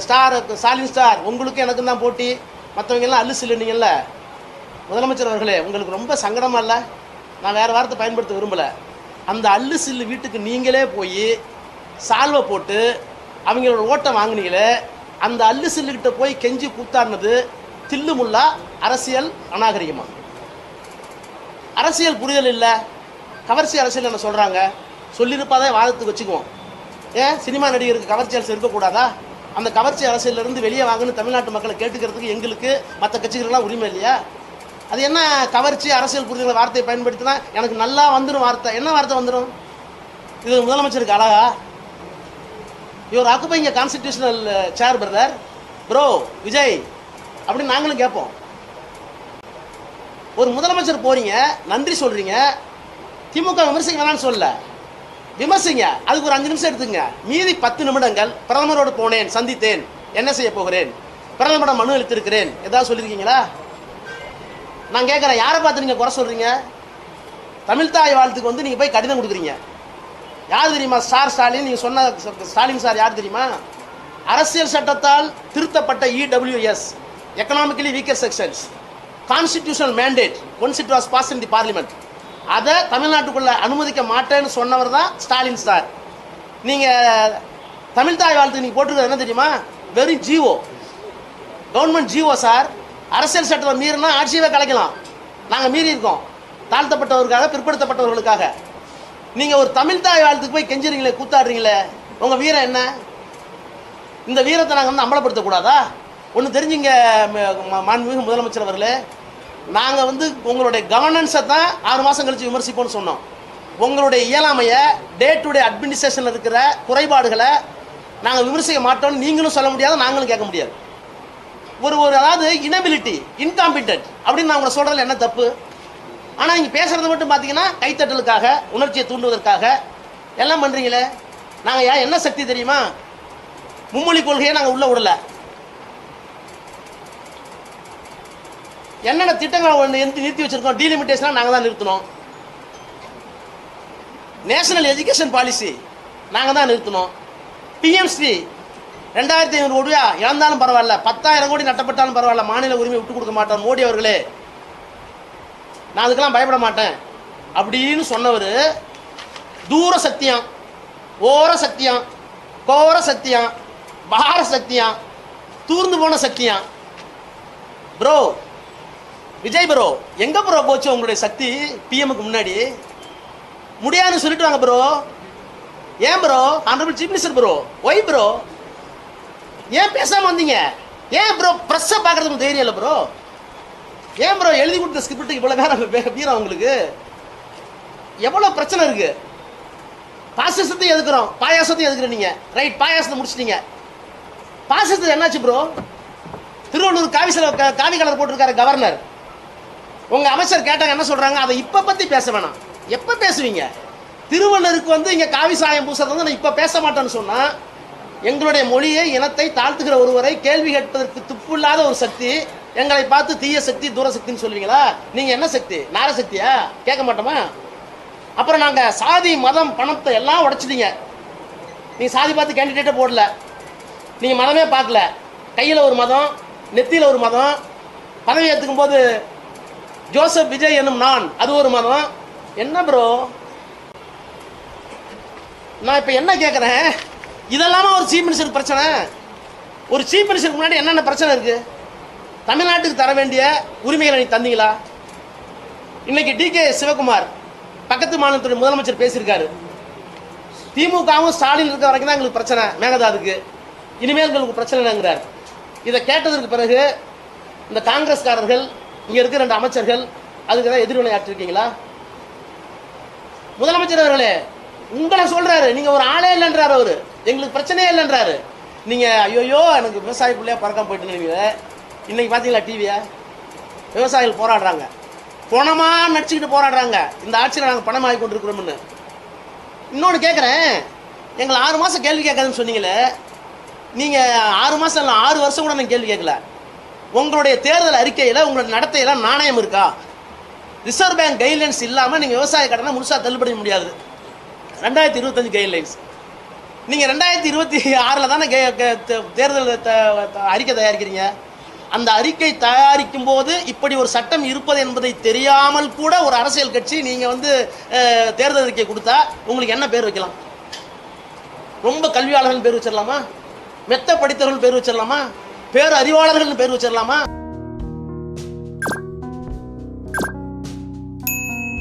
Stalin star உங்களுக்கு எனக்கும் தான் போட்டி, மற்றவங்க எல்லாம் அல்லு சில்லுனீங்கல்ல. முதலமைச்சர் அவர்களே, உங்களுக்கு ரொம்ப சங்கடமா இல்லை? நான் வேறு வார்த்தை பயன்படுத்த விரும்பலை. அந்த அல்லு சில்லு வீட்டுக்கு நீங்களே போய் சால்வை போட்டு அவங்களோட ஓட்டை வாங்கினீங்களே, அந்த அல்லு சில்லுக்கிட்ட போய் கெஞ்சி கூத்தாடினது தில்லுமுல்லா அரசியல் அநாகரிகமா? அரசியல் புரிதல் இல்லை, கவர்ச்சி அரசியல் என்ன சொல்கிறாங்க? சொல்லியிருப்பாதான் வாதத்துக்கு வச்சுக்குவோம். ஏன் சினிமா நடிகருக்கு கவர்ச்சி அரசியல் இருக்கக்கூடாதா? அந்த கவர்ச்சி அரசியலிருந்து வெளியே வாங்கன்னு தமிழ்நாட்டு மக்களை கேட்டுக்கிறதுக்கு எங்களுக்கு மற்ற கட்சிகளெலாம் உரிமை இல்லையா? அது என்ன கவர்ச்சி அரசியல் புரிதல் வார்த்தையை பயன்படுத்தினா எனக்கு நல்லா வந்துடும் வார்த்தை? என்ன வார்த்தை வந்துடும்? இது முதலமைச்சருக்கு அழகா? இவர் ஆக்குப்பைங்க கான்ஸ்டிடியூஷனல் சேர் பிரதர் ப்ரோ விஜய் அப்படின்னு நாங்களும் கேட்போம். ஒரு முதலமைச்சர் போறீங்க, நன்றி சொல்றீங்க, திமுக விமர்சிக்க வேணான்னு சொல்ல, விமர்சிங்க, அதுக்கு ஒரு 5 நிமிஷம் எடுத்துங்க. மீதி 10 நிமிடங்கள் பிரதமரோடு போனேன், சந்தித்தேன், என்ன செய்ய போகிறேன், பிரதமரிடம் மனு அளித்திருக்கிறேன், ஏதாவது சொல்லியிருக்கீங்களா? நான் கேட்குறேன், யாரை பார்த்து நீங்கள் குறை சொல்கிறீங்க? தமிழ்தாய் வாழ்த்துக்கு வந்து நீங்கள் போய் கடிதம் கொடுக்குறீங்க. யார் தெரியுமா ஸ்டாலின்? நீங்கள் சொன்ன ஸ்டாலின் சார் யார் தெரியுமா? அரசியல் சட்டத்தால் திருத்தப்பட்ட EWS, economically weaker sections, constitutional mandate once it was pass in the parliament, அதை தமிழ்நாட்டுக்குள்ள அனுமதிக்க மாட்டேன்னு சொன்னவர் தான் ஸ்டாலின் சார். நீங்கள் தமிழ்தாய் வாழ்த்துக்கு நீங்கள் போட்டிருக்கிறது என்ன தெரியுமா? வெறும் ஜிஓ, கவர்மெண்ட் ஜிஓ சார். அரசியல் சட்டத்தை மீறினா ஆட்சியவே கலைக்கலாம். நாங்கள் மீறி இருக்கோம், தாழ்த்தப்பட்டவர்களுக்காக, பிற்படுத்தப்பட்டவர்களுக்காக. நீங்கள் ஒரு தமிழ்தாய் வாழ்த்துக்கு போய் கெஞ்சுறீங்களே, கூத்தாடுறீங்களே, உங்கள் வீரம் என்ன? இந்த வீரத்தை நாங்கள் வந்து அம்பலப்படுத்தக்கூடாதா? ஒன்று தெரிஞ்சுங்க மாண்புமிகு முதலமைச்சர் அவர்களே, நாங்கள் வந்து உங்களுடைய கவர்னன்ஸை தான் 6 மாதம் கழித்து விமர்சிப்போம்னு சொன்னோம். உங்களுடைய இயலாமையை, டே டு டே அட்மினிஸ்ட்ரேஷனில் இருக்கிற குறைபாடுகளை நாங்கள் விமர்சிக்க மாட்டோம்னு நீங்களும் சொல்ல முடியாது, நாங்களும் கேட்க முடியாது. அதாவது இனபிலிட்டி, இன்காம்பிட்டன்ட் அப்படின்னு நான் உங்களை சொல்கிறதுல என்ன தப்பு? ஆனால் நீங்கள் பேசுகிறது மட்டும் பார்த்தீங்கன்னா கைத்தட்டலுக்காக, உணர்ச்சியை தூண்டுவதற்காக எல்லாம் பண்ணுறீங்களே. நாங்கள் என்ன சக்தி தெரியுமா? மும்மொழி கொள்கையை நாங்கள் உள்ளே விடலை. என்னென்ன திட்டங்களை நிறுத்தி வச்சிருக்கோம்? டீலிமிட்டேஷனாக நாங்கள் தான் நிறுத்தினோம். நேஷனல் எஜுகேஷன் பாலிசி நாங்கள் தான் நிறுத்தினோம். PMC 2500 கோடியா இழந்தாலும் பரவாயில்ல, 10,000 கோடி நட்டப்பட்டாலும் பரவாயில்ல, மாநில உரிமை விட்டு கொடுக்க மாட்டோம் மோடி அவர்களே, நான் அதுக்கெல்லாம் பயப்பட மாட்டேன் அப்படின்னு சொன்னவர் தூர சத்தியம், ஓர சத்தியம், கோர சத்தியம், பார சத்தியம், தூர்ந்து போன சத்தியம். ப்ரோ விஜய் ப்ரோ, எங்கே ப்ரோ போச்சு உங்களுடைய சக்தி? பிஎம்முக்கு முன்னாடி முடியாதுன்னு சொல்லிட்டு வாங்க ப்ரோ. ஏன் bro? Honourable chief minister bro, why bro ஏன் பேசாமல் வந்தீங்க? ஏன் ப்ரோ ப்ரெஸ்ஸை பார்க்குறதுக்கு தைரியம் இல்லை ப்ரோ? ஏன் ப்ரோ எழுதி கொடுத்த ஸ்கிரிப்டுக்கு இவ்வளோ நேரம் வீரம்? உங்களுக்கு எவ்வளோ பிரச்சனை இருக்குது? பாசிசத்தையும் எதுக்குறோம், பாயாசத்தையும் எதுக்குறோம். நீங்கள் ரைட், பாயாசத்தை முடிச்சிட்டீங்க. பாசிசத்தை என்னாச்சு ப்ரோ? திருவள்ளூர் காவி கலர் போட்டிருக்காரு கவர்னர். உங்கள் அமைச்சர் கேட்டாங்க, என்ன சொல்கிறாங்க? அதை இப்போ பற்றி பேச வேணாம். எப்போ பேசுவீங்க? திருவள்ளூருக்கு வந்து இங்கே காவி சாயம் பூசுறது வந்து நான் இப்போ பேச மாட்டேன்னு சொன்னால், எங்களுடைய மொழியை, இனத்தை தாழ்த்துகிற ஒருவரை கேள்வி கேட்பதற்கு துப்புள்ளாத ஒரு சக்தி எங்களை பார்த்து தீய சக்தி, தூரசக்தின்னு சொல்லுவீங்களா? நீங்கள் என்ன சக்தி? நார சக்தியா? கேட்க மாட்டோமா? அப்புறம் நாங்கள் சாதி, மதம், பணத்தை எல்லாம் உடைச்சிட்டீங்க. நீங்கள் சாதி பார்த்து கேண்டிடேட்டே போடல, நீங்கள் மதமே பார்க்கல. கையில் ஒரு மதம், நெத்தியில் ஒரு மதம், பதவி ஏற்றுக்கும் போது ஜோசப் விஜய் என்னும் நான், அது ஒரு மதம். என்ன ப்ரோ? நான் இப்போ என்ன கேட்குறேன், இதெல்லாமா ஒரு சீஃப் மினிஸ்டருக்கு பிரச்சனை? ஒரு சீஃப் மினிஸ்டருக்கு முன்னாடி என்னென்ன பிரச்சனை இருக்குது? தமிழ்நாட்டுக்கு தர வேண்டிய உரிமைகளை நீ தந்தீங்களா? இன்னைக்கு DK சிவகுமார் பக்கத்து மாநிலத்துடைய முதலமைச்சர் பேசியிருக்காரு. திமுகவும் ஸ்டாலின் இருக்க வரைக்கும் தான் எங்களுக்கு பிரச்சனை, மேகதாதுக்கு இனிமேல் எங்களுக்கு பிரச்சனைங்கிறார். இதை கேட்டதற்கு பிறகு இந்த காங்கிரஸ்காரர்கள், இங்கே இருக்கிற 2 அமைச்சர்கள் அதுக்கு தான் எதிர்வினையாற்றிருக்கீங்களா? முதலமைச்சர் அவர்களே, உங்களை சொல்றாரு, நீங்க ஒரு ஆளே இல்லைன்றாரு, அவரு எங்களுக்கு பிரச்சனையே இல்லைன்றாரு. நீங்க ஐயோயோ எனக்கு விவசாய பிள்ளையா பறக்காம போயிட்டு நீங்க இன்னைக்கு பார்த்தீங்களா டிவியா? விவசாயிகள் போராடுறாங்க, பணமா நடிச்சுக்கிட்டு போராடுறாங்க, இந்த ஆட்சியில் நாங்கள் பணம் ஆகி கொண்டிருக்கிறோம்னு. இன்னொன்று கேட்குறேன், எங்களை 6 மாதம் கேள்வி கேட்காதுன்னு சொன்னீங்களே, நீங்கள் 6 மாதம் இல்லை 6 வருஷம் கூட நான் கேள்வி கேட்கல. உங்களுடைய தேர்தல் அறிக்கையில் உங்களுடைய நடத்தையெல்லாம் நாணயம் இருக்கா? ரிசர்வ் பேங்க் கைட்லைன்ஸ் இல்லாமல் நீங்கள் விவசாய கடனை முழுசாக தள்ளுபடி முடியாது. 2025 கைட்லைன்ஸ் நீங்க 2026 தானே தேர்தல் அறிக்கை தயாரிக்கிறீங்க. அந்த அறிக்கை தயாரிக்கும் போது இப்படி ஒரு சட்டம் இருப்பது என்பதை தெரியாமல் கூட ஒரு அரசியல் கட்சி நீங்க வந்து தேர்தல் அறிக்கை கொடுத்தா உங்களுக்கு என்ன பேர் வைக்கலாம்? ரொம்ப கல்வியாளர்கள் பேர் வச்சிடலாமா? மெத்த படித்தவர்கள் பேர் வச்சிடலாமா? பேர் அறிவாளர்கள் பேர் வச்சிடலாமா?